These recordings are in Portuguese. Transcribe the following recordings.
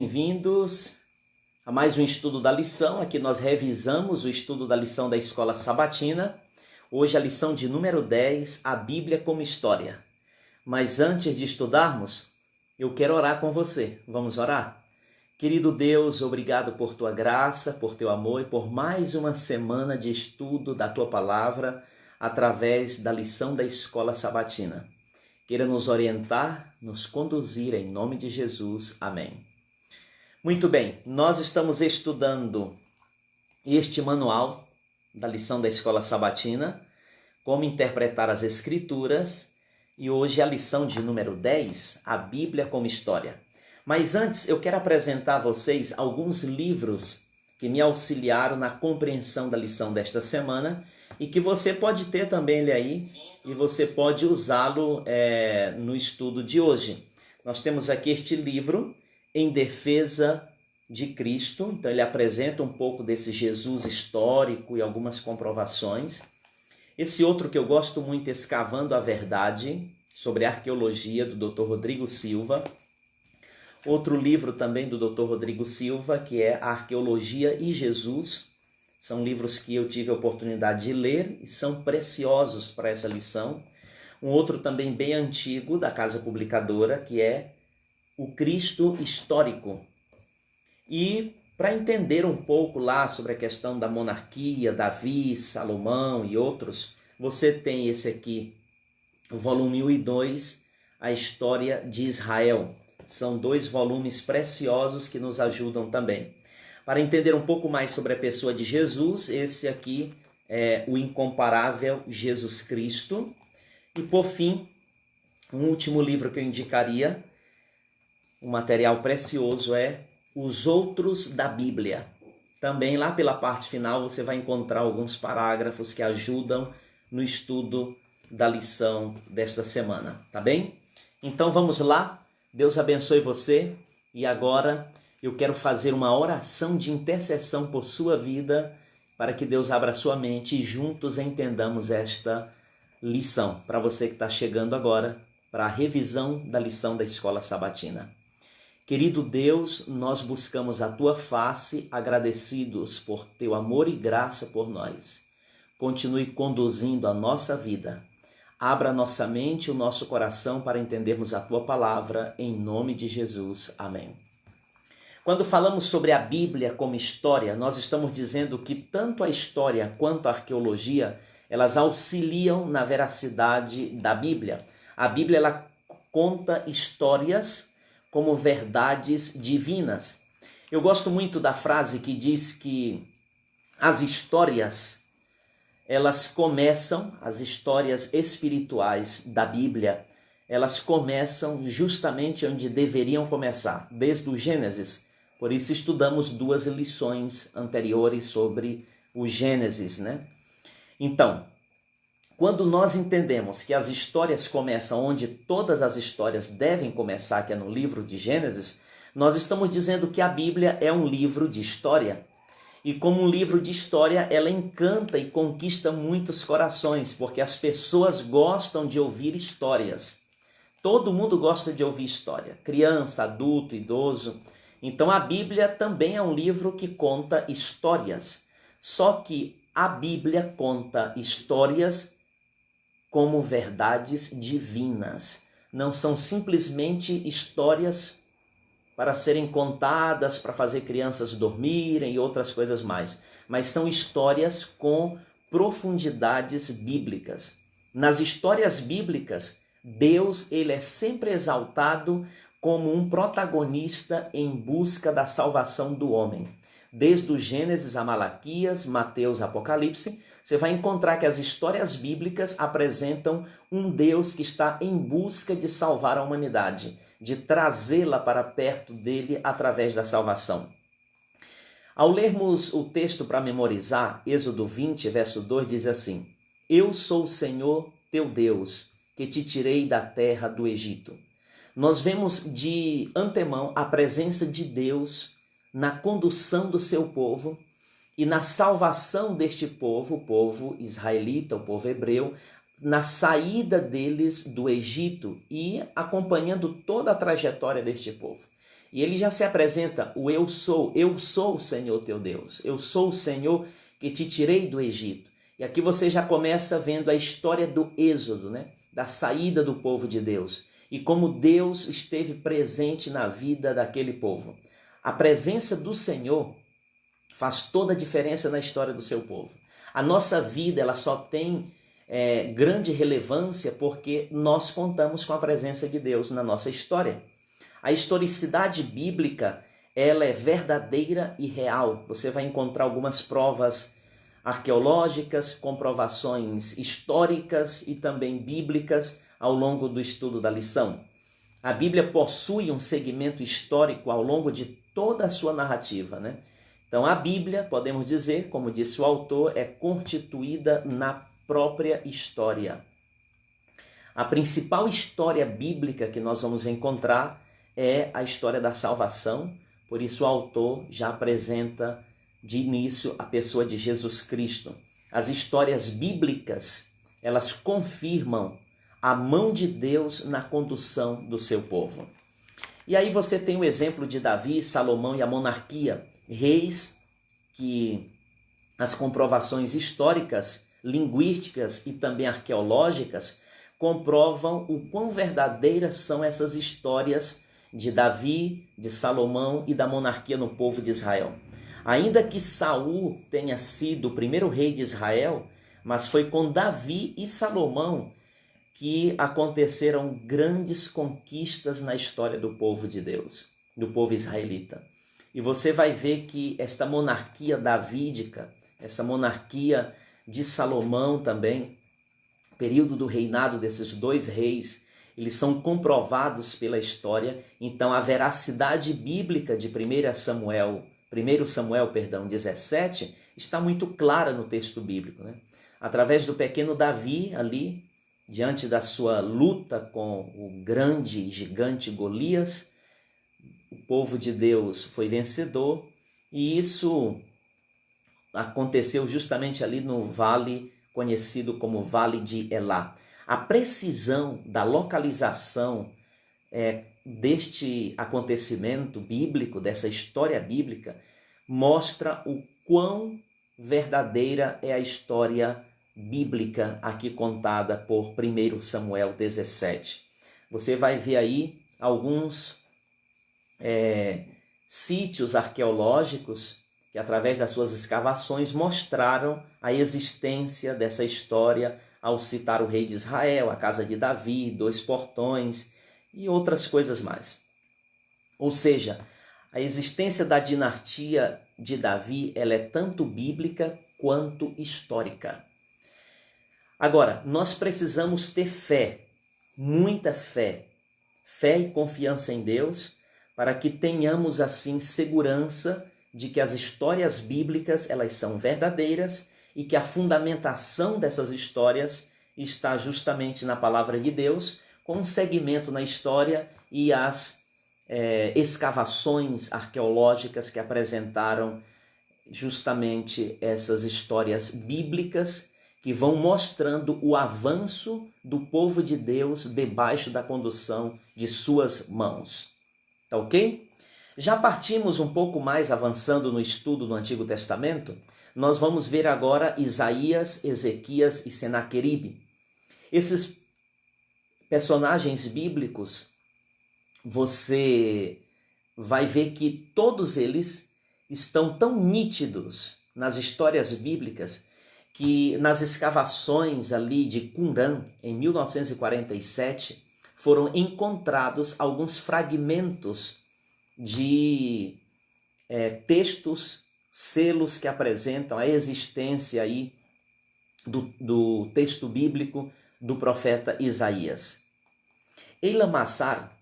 Bem-vindos a mais um estudo da lição. Aqui nós revisamos o estudo da lição da Escola Sabatina. Hoje a lição de número 10, a Bíblia como História. Mas antes de estudarmos, eu quero orar com você. Vamos orar? Querido Deus, obrigado por tua graça, por teu amor e por mais uma semana de estudo da tua palavra através da lição da Escola Sabatina. Queira nos orientar, nos conduzir em nome de Jesus. Amém. Muito bem, nós estamos estudando este manual da lição da Escola Sabatina, como interpretar as Escrituras, e hoje é a lição de número 10, a Bíblia como História. Mas antes eu quero apresentar a vocês alguns livros que me auxiliaram na compreensão da lição desta semana e que você pode ter também ele aí e você pode usá-lo no estudo de hoje. Nós temos aqui este livro, Em Defesa de Cristo. Então ele apresenta um pouco desse Jesus histórico e algumas comprovações. Esse outro que eu gosto muito, Escavando a Verdade, sobre arqueologia, do Dr. Rodrigo Silva. Outro livro também do Dr. Rodrigo Silva, que é Arqueologia e Jesus. São livros que eu tive a oportunidade de ler e são preciosos para essa lição. Um outro também bem antigo, da Casa Publicadora, que é O Cristo Histórico. E para entender um pouco lá sobre a questão da monarquia, Davi, Salomão e outros, você tem esse aqui, o volume 1 e 2, A História de Israel. São dois volumes preciosos que nos ajudam também. Para entender um pouco mais sobre a pessoa de Jesus, esse aqui é o Incomparável Jesus Cristo. E por fim, um último livro que eu indicaria, um material precioso, é Os Outros da Bíblia. Também lá pela parte final você vai encontrar alguns parágrafos que ajudam no estudo da lição desta semana, tá bem? Então vamos lá, Deus abençoe você e agora eu quero fazer uma oração de intercessão por sua vida para que Deus abra sua mente e juntos entendamos esta lição. Para você que está chegando agora para a revisão da lição da Escola Sabatina. Querido Deus, nós buscamos a tua face, agradecidos por teu amor e graça por nós. Continue conduzindo a nossa vida. Abra nossa mente e o nosso coração para entendermos a tua palavra, em nome de Jesus. Amém. Quando falamos sobre a Bíblia como história, nós estamos dizendo que tanto a história quanto a arqueologia, elas auxiliam na veracidade da Bíblia. A Bíblia, ela conta histórias como verdades divinas. Eu gosto muito da frase que diz que as histórias, elas começam, as histórias espirituais da Bíblia, elas começam justamente onde deveriam começar, desde o Gênesis. Por isso estudamos duas lições anteriores sobre o Gênesis, né? Então, quando nós entendemos que as histórias começam onde todas as histórias devem começar, que é no livro de Gênesis, nós estamos dizendo que a Bíblia é um livro de história. E como um livro de história, ela encanta e conquista muitos corações, porque as pessoas gostam de ouvir histórias. Todo mundo gosta de ouvir história, criança, adulto, idoso. Então a Bíblia também é um livro que conta histórias. Só que a Bíblia conta histórias como verdades divinas. Não são simplesmente histórias para serem contadas, para fazer crianças dormirem e outras coisas mais. Mas são histórias com profundidades bíblicas. Nas histórias bíblicas, Deus, ele é sempre exaltado como um protagonista em busca da salvação do homem. Desde o Gênesis a Malaquias, Mateus, Apocalipse, você vai encontrar que as histórias bíblicas apresentam um Deus que está em busca de salvar a humanidade, de trazê-la para perto dele através da salvação. Ao lermos o texto para memorizar, Êxodo 20, verso 2 diz assim: Eu sou o Senhor teu Deus, que te tirei da terra do Egito. Nós vemos de antemão a presença de Deus na condução do seu povo e na salvação deste povo, o povo israelita, o povo hebreu, na saída deles do Egito e acompanhando toda a trajetória deste povo. E ele já se apresenta, eu sou o Senhor teu Deus, eu sou o Senhor que te tirei do Egito. E aqui você já começa vendo a história do êxodo, né? Da saída do povo de Deus e como Deus esteve presente na vida daquele povo. A presença do Senhor faz toda a diferença na história do seu povo. A nossa vida ela só tem grande relevância porque nós contamos com a presença de Deus na nossa história. A historicidade bíblica ela é verdadeira e real. Você vai encontrar algumas provas arqueológicas, comprovações históricas e também bíblicas ao longo do estudo da lição. A Bíblia possui um segmento histórico ao longo de toda a sua narrativa, né? Então a Bíblia, podemos dizer, como disse o autor, é constituída na própria história. A principal história bíblica que nós vamos encontrar é a história da salvação, por isso o autor já apresenta de início a pessoa de Jesus Cristo. As histórias bíblicas, elas confirmam a mão de Deus na condução do seu povo. E aí você tem o exemplo de Davi, Salomão e a monarquia, reis que as comprovações históricas, linguísticas e também arqueológicas comprovam o quão verdadeiras são essas histórias de Davi, de Salomão e da monarquia no povo de Israel. Ainda que Saul tenha sido o primeiro rei de Israel, mas foi com Davi e Salomão que aconteceram grandes conquistas na história do povo de Deus, do povo israelita. E você vai ver que esta monarquia davídica, essa monarquia de Salomão também, período do reinado desses dois reis, eles são comprovados pela história. Então a veracidade bíblica de 1 Samuel 17 está muito clara no texto bíblico, né? Através do pequeno Davi ali, diante da sua luta com o grande gigante Golias, o povo de Deus foi vencedor, e isso aconteceu justamente ali no vale conhecido como Vale de Elá. A precisão da localização deste acontecimento bíblico, dessa história bíblica, mostra o quão verdadeira é a história bíblica aqui contada por 1 Samuel 17. Você vai ver aí alguns sítios arqueológicos que, através das suas escavações, mostraram a existência dessa história ao citar o rei de Israel, a casa de Davi, 2 portões e outras coisas mais. Ou seja, a existência da dinastia de Davi ela é tanto bíblica quanto histórica. Agora, nós precisamos ter fé, muita fé e confiança em Deus, para que tenhamos assim segurança de que as histórias bíblicas elas são verdadeiras e que a fundamentação dessas histórias está justamente na palavra de Deus, com um segmento na história e as escavações arqueológicas que apresentaram justamente essas histórias bíblicas que vão mostrando o avanço do povo de Deus debaixo da condução de suas mãos. Tá ok? Já partimos um pouco mais avançando no estudo do Antigo Testamento. Nós vamos ver agora Isaías, Ezequias e Senaqueribe. Esses personagens bíblicos, você vai ver que todos eles estão tão nítidos nas histórias bíblicas que nas escavações ali de Qumran, em 1947, foram encontrados alguns fragmentos de textos, selos que apresentam a existência aí do texto bíblico do profeta Isaías. Eila Massar,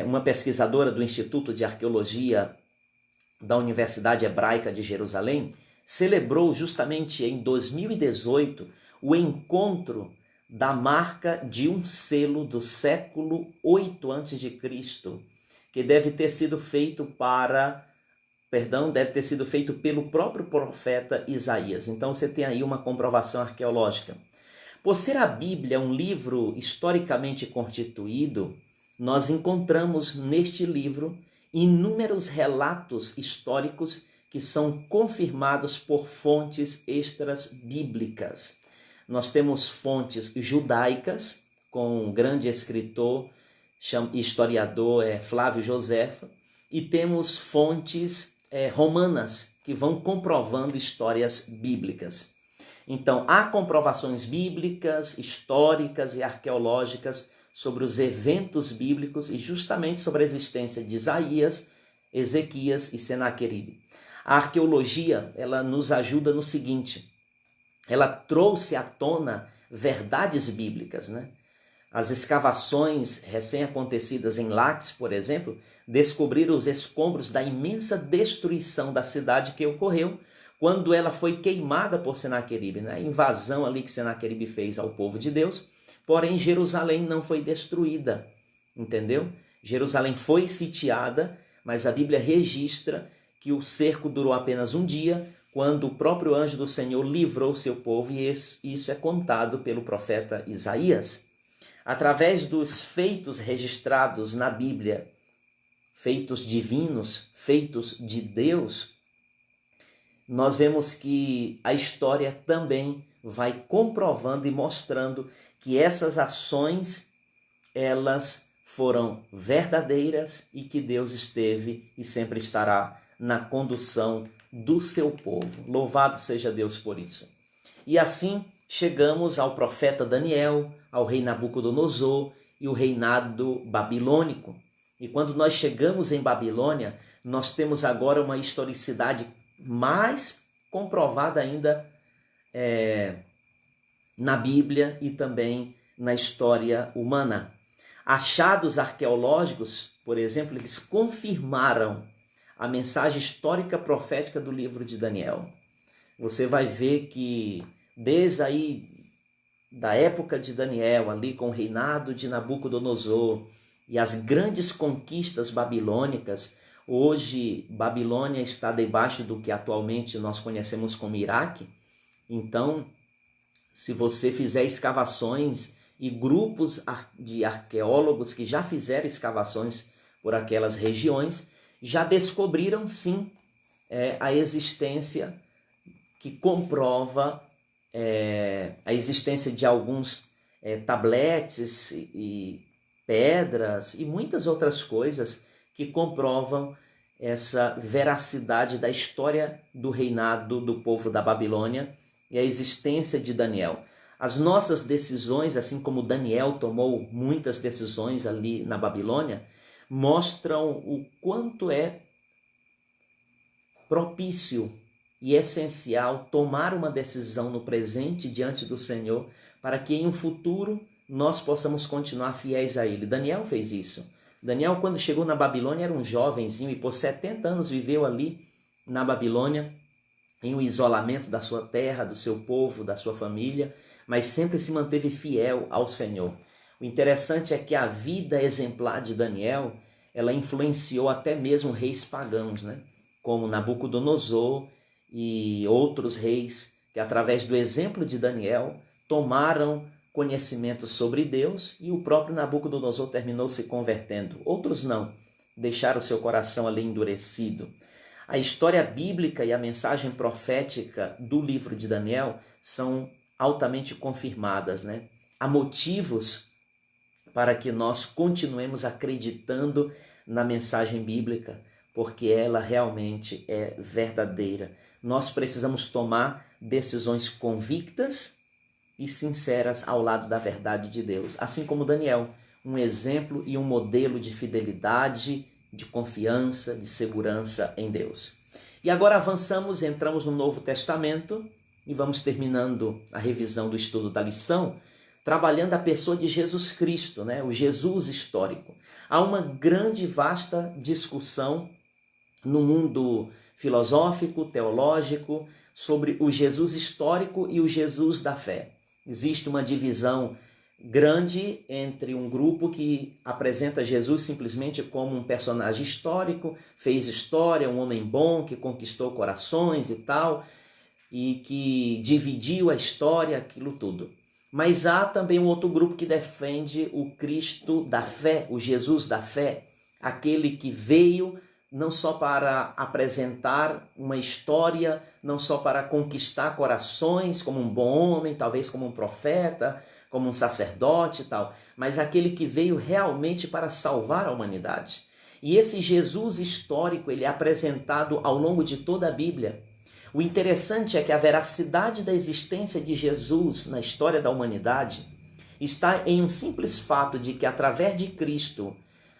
uma pesquisadora do Instituto de Arqueologia da Universidade Hebraica de Jerusalém, celebrou justamente em 2018 o encontro da marca de um selo do século 8 a.C., que deve ter sido feito pelo próprio profeta Isaías. Então você tem aí uma comprovação arqueológica. Por ser a Bíblia um livro historicamente constituído, nós encontramos neste livro inúmeros relatos históricos que são confirmados por fontes extras bíblicas. Nós temos fontes judaicas, com um grande escritor, historiador Flávio Joséfo, e temos fontes romanas que vão comprovando histórias bíblicas. Então, há comprovações bíblicas, históricas e arqueológicas sobre os eventos bíblicos e justamente sobre a existência de Isaías, Ezequias e Senaqueribe. A arqueologia, ela nos ajuda no seguinte: ela trouxe à tona verdades bíblicas, né? As escavações recém-acontecidas em Laques, por exemplo, descobriram os escombros da imensa destruição da cidade que ocorreu quando ela foi queimada por Senaqueribe, né? A invasão ali que Senaqueribe fez ao povo de Deus. Porém, Jerusalém não foi destruída, entendeu? Jerusalém foi sitiada, mas a Bíblia registra que o cerco durou apenas um dia, quando o próprio anjo do Senhor livrou seu povo, e isso é contado pelo profeta Isaías. Através dos feitos registrados na Bíblia, feitos divinos, feitos de Deus, nós vemos que a história também vai comprovando e mostrando que essas ações, elas foram verdadeiras e que Deus esteve e sempre estará na condução do seu povo. Louvado seja Deus por isso. E assim chegamos ao profeta Daniel, ao rei Nabucodonosor e o reinado babilônico. E quando nós chegamos em Babilônia, nós temos agora uma historicidade mais comprovada ainda na Bíblia e também na história humana. Achados arqueológicos, por exemplo, eles confirmaram a mensagem histórica profética do livro de Daniel. Você vai ver que desde aí da época de Daniel, ali com o reinado de Nabucodonosor e as grandes conquistas babilônicas, hoje Babilônia está debaixo do que atualmente nós conhecemos como Iraque. Então, se você fizer escavações e grupos de arqueólogos que já fizeram escavações por aquelas regiões, já descobriram sim a existência que comprova a existência de alguns tabletes e pedras e muitas outras coisas que comprovam essa veracidade da história do reinado do povo da Babilônia e a existência de Daniel. As nossas decisões, assim como Daniel tomou muitas decisões ali na Babilônia, mostram o quanto é propício e essencial tomar uma decisão no presente diante do Senhor, para que em um futuro nós possamos continuar fiéis a Ele. Daniel fez isso. Daniel, quando chegou na Babilônia, era um jovenzinho e por 70 anos viveu ali na Babilônia, em um isolamento da sua terra, do seu povo, da sua família, mas sempre se manteve fiel ao Senhor. O interessante é que a vida exemplar de Daniel, ela influenciou até mesmo reis pagãos, né? Como Nabucodonosor e outros reis que, através do exemplo de Daniel, tomaram conhecimento sobre Deus, e o próprio Nabucodonosor terminou se convertendo. Outros não, deixaram seu coração ali endurecido. A história bíblica e a mensagem profética do livro de Daniel são altamente confirmadas, né? Há motivos para que nós continuemos acreditando na mensagem bíblica, porque ela realmente é verdadeira. Nós precisamos tomar decisões convictas e sinceras ao lado da verdade de Deus. Assim como Daniel, um exemplo e um modelo de fidelidade, de confiança, de segurança em Deus. E agora avançamos, entramos no Novo Testamento e vamos terminando a revisão do estudo da lição, trabalhando a pessoa de Jesus Cristo, né? O Jesus histórico. Há uma grande e vasta discussão no mundo filosófico, teológico, sobre o Jesus histórico e o Jesus da fé. Existe uma divisão grande entre um grupo que apresenta Jesus simplesmente como um personagem histórico, fez história, um homem bom que conquistou corações e tal, e que dividiu a história, aquilo tudo. Mas há também um outro grupo que defende o Cristo da fé, o Jesus da fé, aquele que veio não só para apresentar uma história, não só para conquistar corações como um bom homem, talvez como um profeta, como um sacerdote e tal, mas aquele que veio realmente para salvar a humanidade. E esse Jesus histórico, ele é apresentado ao longo de toda a Bíblia. O interessante é que a veracidade da existência de Jesus na história da humanidade está em um simples fato de que, através de Cristo,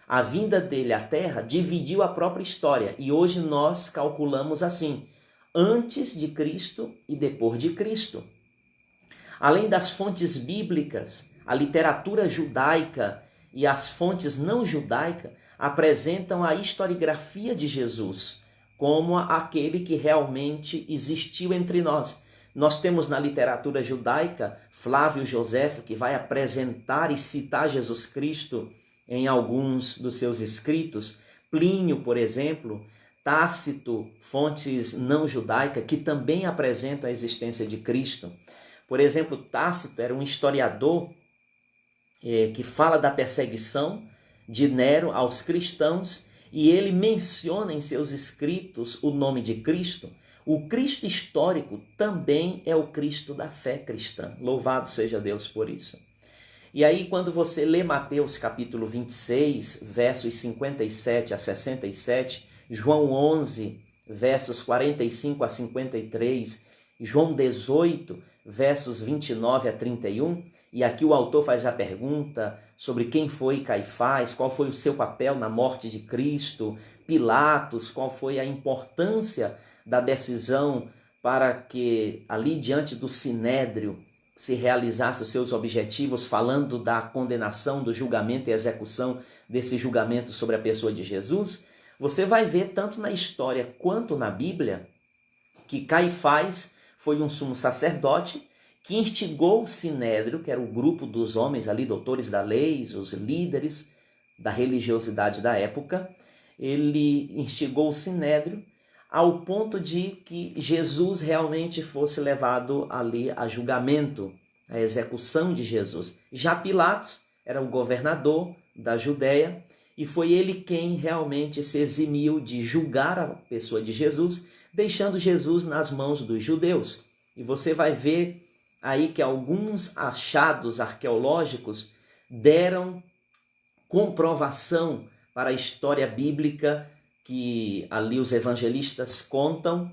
a vinda dele à Terra dividiu a própria história. E hoje nós calculamos assim, antes de Cristo e depois de Cristo. Além das fontes bíblicas, a literatura judaica e as fontes não judaicas apresentam a historiografia de Jesus como aquele que realmente existiu entre nós. Nós temos na literatura judaica Flávio Joséfo, que vai apresentar e citar Jesus Cristo em alguns dos seus escritos. Plínio, por exemplo, Tácito, fontes não judaicas, que também apresentam a existência de Cristo. Por exemplo, Tácito era um historiador que fala da perseguição de Nero aos cristãos, e ele menciona em seus escritos o nome de Cristo. O Cristo histórico também é o Cristo da fé cristã. Louvado seja Deus por isso. E aí, quando você lê Mateus capítulo 26, versos 57 a 67, João 11, versos 45 a 53, João 18, versos 29 a 31, e aqui o autor faz a pergunta sobre quem foi Caifás, qual foi o seu papel na morte de Cristo, Pilatos, qual foi a importância da decisão para que ali diante do Sinédrio se realizasse os seus objetivos, falando da condenação, do julgamento e execução desse julgamento sobre a pessoa de Jesus. Você vai ver tanto na história quanto na Bíblia que Caifás foi um sumo sacerdote que instigou o Sinédrio, que era o grupo dos homens ali, doutores da lei, os líderes da religiosidade da época. Ele instigou o Sinédrio ao ponto de que Jesus realmente fosse levado ali a julgamento, a execução de Jesus. Já Pilatos era o governador da Judéia e foi ele quem realmente se eximiu de julgar a pessoa de Jesus, deixando Jesus nas mãos dos judeus. E você vai ver aí que alguns achados arqueológicos deram comprovação para a história bíblica que ali os evangelistas contam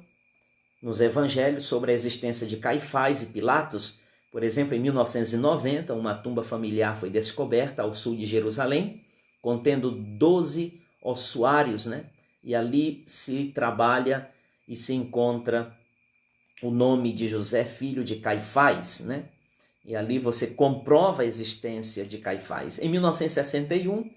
nos evangelhos sobre a existência de Caifás e Pilatos. Por exemplo, em 1990, uma tumba familiar foi descoberta ao sul de Jerusalém, contendo 12 ossuários, né? E ali se trabalha e se encontra o nome de José, filho de Caifás, né? E ali você comprova a existência de Caifás. Em 1961,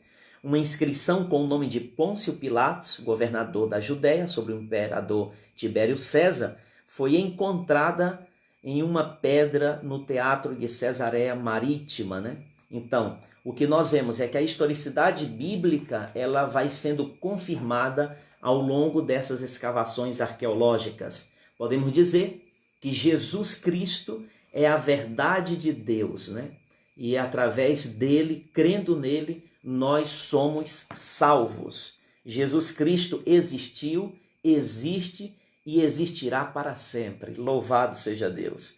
uma inscrição com o nome de Pôncio Pilatos, governador da Judéia, sobre o imperador Tibério César, foi encontrada em uma pedra no teatro de Cesareia Marítima, né? Então, o que nós vemos é que a historicidade bíblica ela vai sendo confirmada ao longo dessas escavações arqueológicas. Podemos dizer que Jesus Cristo é a verdade de Deus, né? E através dele, crendo nele, nós somos salvos. Jesus Cristo existiu, existe e existirá para sempre. Louvado seja Deus.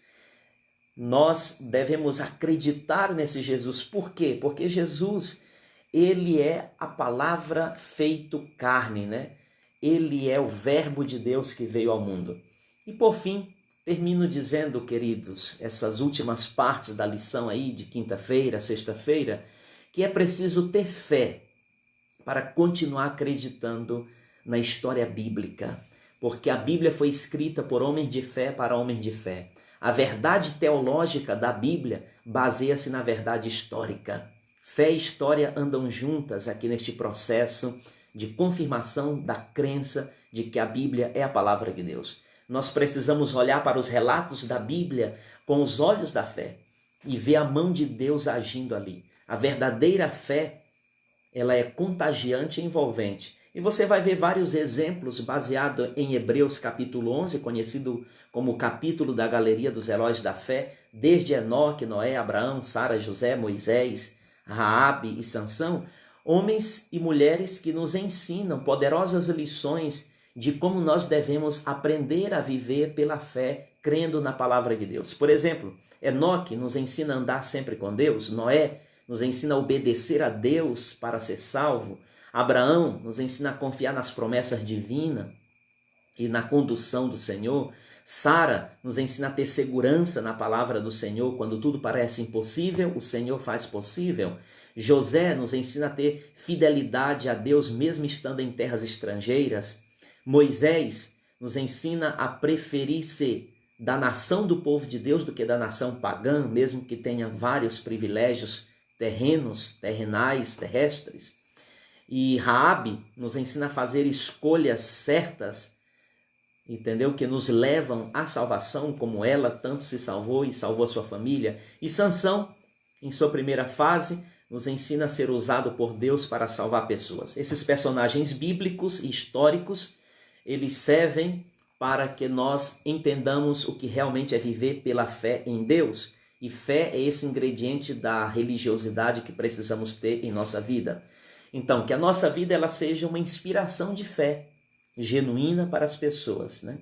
Nós devemos acreditar nesse Jesus. Por quê? Porque Jesus, ele é a palavra feito carne, né? Ele é o verbo de Deus que veio ao mundo. E por fim, termino dizendo, queridos, essas últimas partes da lição aí de quinta-feira, sexta-feira, que é preciso ter fé para continuar acreditando na história bíblica, porque a Bíblia foi escrita por homens de fé para homens de fé. A verdade teológica da Bíblia baseia-se na verdade histórica. Fé e história andam juntas aqui neste processo de confirmação da crença de que a Bíblia é a palavra de Deus. Nós precisamos olhar para os relatos da Bíblia com os olhos da fé e ver a mão de Deus agindo ali. A verdadeira fé, ela é contagiante e envolvente. E você vai ver vários exemplos baseados em Hebreus capítulo 11, conhecido como o capítulo da galeria dos heróis da fé, desde Enoque, Noé, Abraão, Sara, José, Moisés, Raabe e Sansão, homens e mulheres que nos ensinam poderosas lições de como nós devemos aprender a viver pela fé, crendo na palavra de Deus. Por exemplo, Enoque nos ensina a andar sempre com Deus, Noé nos ensina a obedecer a Deus para ser salvo, Abraão nos ensina a confiar nas promessas divinas e na condução do Senhor. Sara nos ensina a ter segurança na palavra do Senhor. Quando tudo parece impossível, o Senhor faz possível. José nos ensina a ter fidelidade a Deus mesmo estando em terras estrangeiras. Moisés nos ensina a preferir ser da nação do povo de Deus do que da nação pagã, mesmo que tenha vários privilégios terrenais, terrestres. E Raabe nos ensina a fazer escolhas certas, entendeu? Que nos levam à salvação, como ela tanto se salvou e salvou a sua família. E Sansão, em sua primeira fase, nos ensina a ser usado por Deus para salvar pessoas. Esses personagens bíblicos e históricos, eles servem para que nós entendamos o que realmente é viver pela fé em Deus. E fé é esse ingrediente da religiosidade que precisamos ter em nossa vida. Então, que a nossa vida ela seja uma inspiração de fé genuína para as pessoas, né?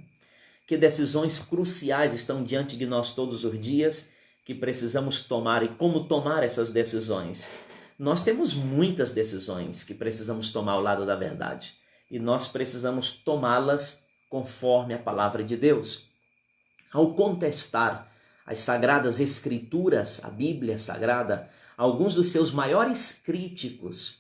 Que decisões cruciais estão diante de nós todos os dias que precisamos tomar e como tomar essas decisões. Nós temos muitas decisões que precisamos tomar ao lado da verdade e nós precisamos tomá-las conforme a palavra de Deus. Ao contestar as sagradas escrituras, a Bíblia Sagrada, alguns dos seus maiores críticos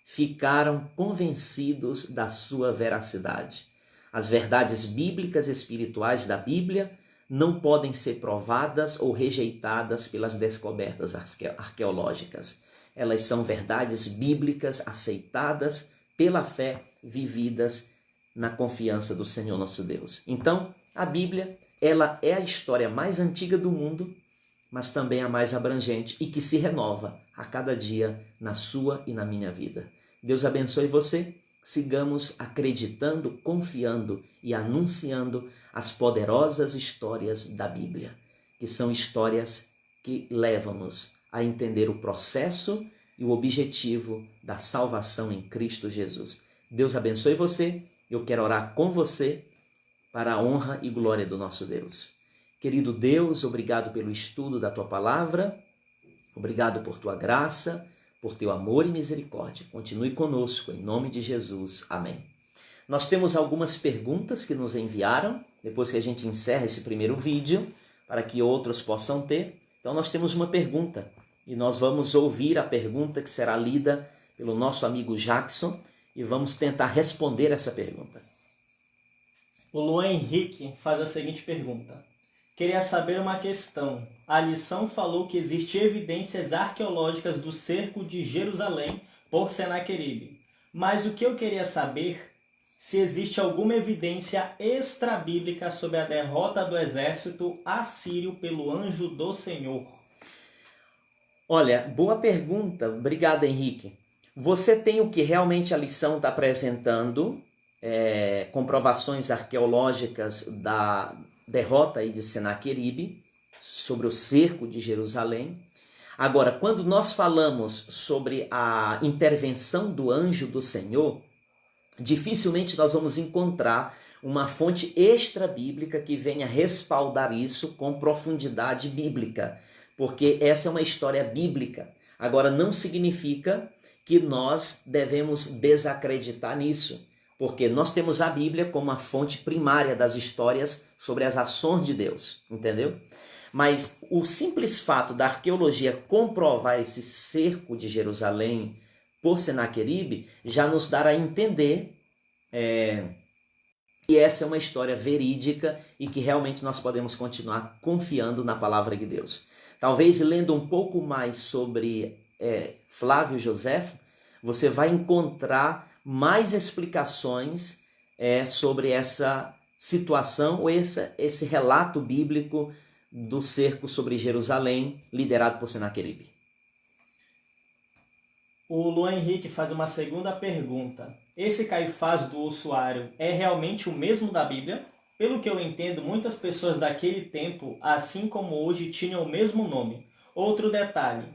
ficaram convencidos da sua veracidade. As verdades bíblicas e espirituais da Bíblia não podem ser provadas ou rejeitadas pelas descobertas arqueológicas. Elas são verdades bíblicas aceitadas pela fé, vividas na confiança do Senhor nosso Deus. Então, a Bíblia, ela é a história mais antiga do mundo, mas também a mais abrangente e que se renova a cada dia na sua e na minha vida. Deus abençoe você. Sigamos acreditando, confiando e anunciando as poderosas histórias da Bíblia, que são histórias que levam-nos a entender o processo e o objetivo da salvação em Cristo Jesus. Deus abençoe você. Eu quero orar com você para a honra e glória do nosso Deus. Querido Deus, obrigado pelo estudo da Tua Palavra, obrigado por Tua graça, por Teu amor e misericórdia. Continue conosco, em nome de Jesus. Amém. Nós temos algumas perguntas que nos enviaram, depois que a gente encerra esse primeiro vídeo, para que outros possam ter. Então nós temos uma pergunta, e nós vamos ouvir a pergunta que será lida pelo nosso amigo Jackson, e vamos tentar responder essa pergunta. O Luan Henrique faz a seguinte pergunta. Queria saber uma questão. A lição falou que existem evidências arqueológicas do cerco de Jerusalém por Senaqueribe. Mas o que eu queria saber se existe alguma evidência extrabíblica sobre a derrota do exército assírio pelo anjo do Senhor. Olha, boa pergunta. Obrigado, Henrique. Você tem o que realmente a lição está apresentando, comprovações arqueológicas da derrota aí de Senaqueribe, sobre o cerco de Jerusalém. Agora, quando nós falamos sobre a intervenção do anjo do Senhor, dificilmente nós vamos encontrar uma fonte extra-bíblica que venha respaldar isso com profundidade bíblica, porque essa é uma história bíblica. Agora, não significa que nós devemos desacreditar nisso, porque nós temos a Bíblia como a fonte primária das histórias sobre as ações de Deus, entendeu? Mas o simples fato da arqueologia comprovar esse cerco de Jerusalém por Senaqueribe já nos dará a entender que essa é uma história verídica e que realmente nós podemos continuar confiando na palavra de Deus. Talvez lendo um pouco mais sobre Flávio Joséfo, você vai encontrar mais explicações sobre essa situação ou esse relato bíblico do cerco sobre Jerusalém, liderado por Senaqueribe. O Luan Henrique faz uma segunda pergunta. esse Caifás do ossuário é realmente o mesmo da Bíblia? Pelo que eu entendo, muitas pessoas daquele tempo, assim como hoje, tinham o mesmo nome. Outro detalhe,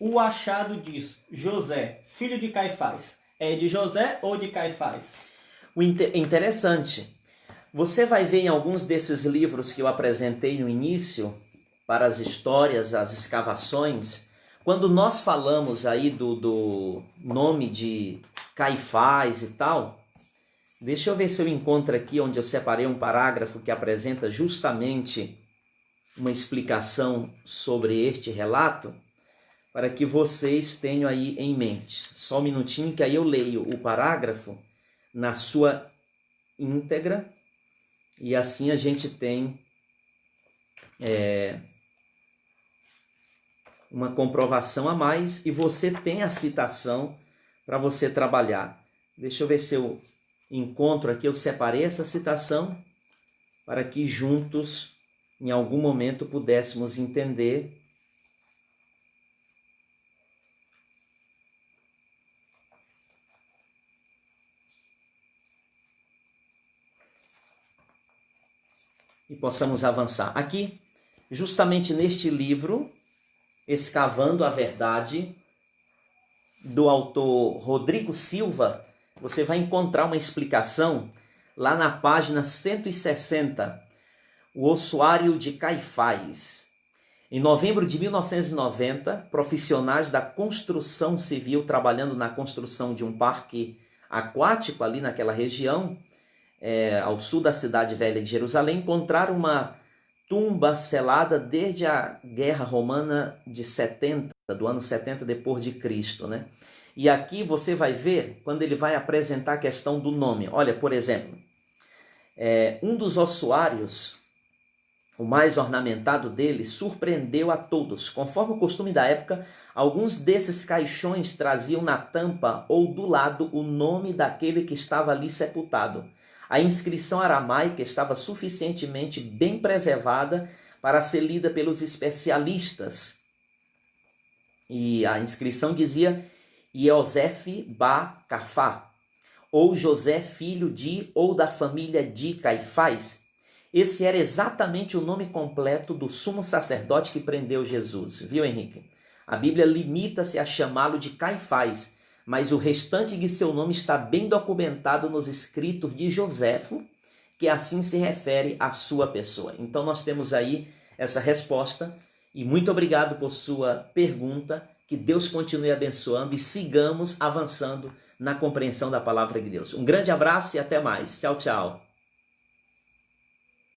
o achado diz José, filho de Caifás. É de José ou de Caifás? Interessante. Você vai ver em alguns desses livros que eu apresentei no início, para as histórias, as escavações, quando nós falamos aí do nome de Caifás e tal, deixa eu ver se eu encontro aqui onde eu separei um parágrafo que apresenta justamente uma explicação sobre este relato, para que vocês tenham aí em mente. Só um minutinho que aí eu leio o parágrafo na sua íntegra e assim a gente tem uma comprovação a mais e você tem a citação para você trabalhar. Deixa eu ver se eu encontro aqui, eu separei essa citação para que juntos, em algum momento, pudéssemos entender. E possamos avançar. Aqui, justamente neste livro, Escavando a Verdade, do autor Rodrigo Silva, você vai encontrar uma explicação lá na página 160, o ossuário de Caifás. Em novembro de 1990, profissionais da construção civil trabalhando na construção de um parque aquático ali naquela região, ao sul da cidade velha de Jerusalém, encontraram uma tumba selada desde a guerra romana de 70, do ano 70 depois de Cristo, né? E aqui você vai ver, quando ele vai apresentar a questão do nome. Olha, por exemplo, um dos ossuários, o mais ornamentado dele, surpreendeu a todos. Conforme o costume da época, alguns desses caixões traziam na tampa ou do lado o nome daquele que estava ali sepultado. A inscrição aramaica estava suficientemente bem preservada para ser lida pelos especialistas. E a inscrição dizia Iosef Ba Cafá, ou José filho de ou da família de Caifás. Esse era exatamente o nome completo do sumo sacerdote que prendeu Jesus. Viu, Henrique? A Bíblia limita-se a chamá-lo de Caifás, mas o restante de seu nome está bem documentado nos escritos de Joséfo, que assim se refere à sua pessoa. Então nós temos aí essa resposta e muito obrigado por sua pergunta. Que Deus continue abençoando e sigamos avançando na compreensão da palavra de Deus. Um grande abraço e até mais. Tchau, tchau.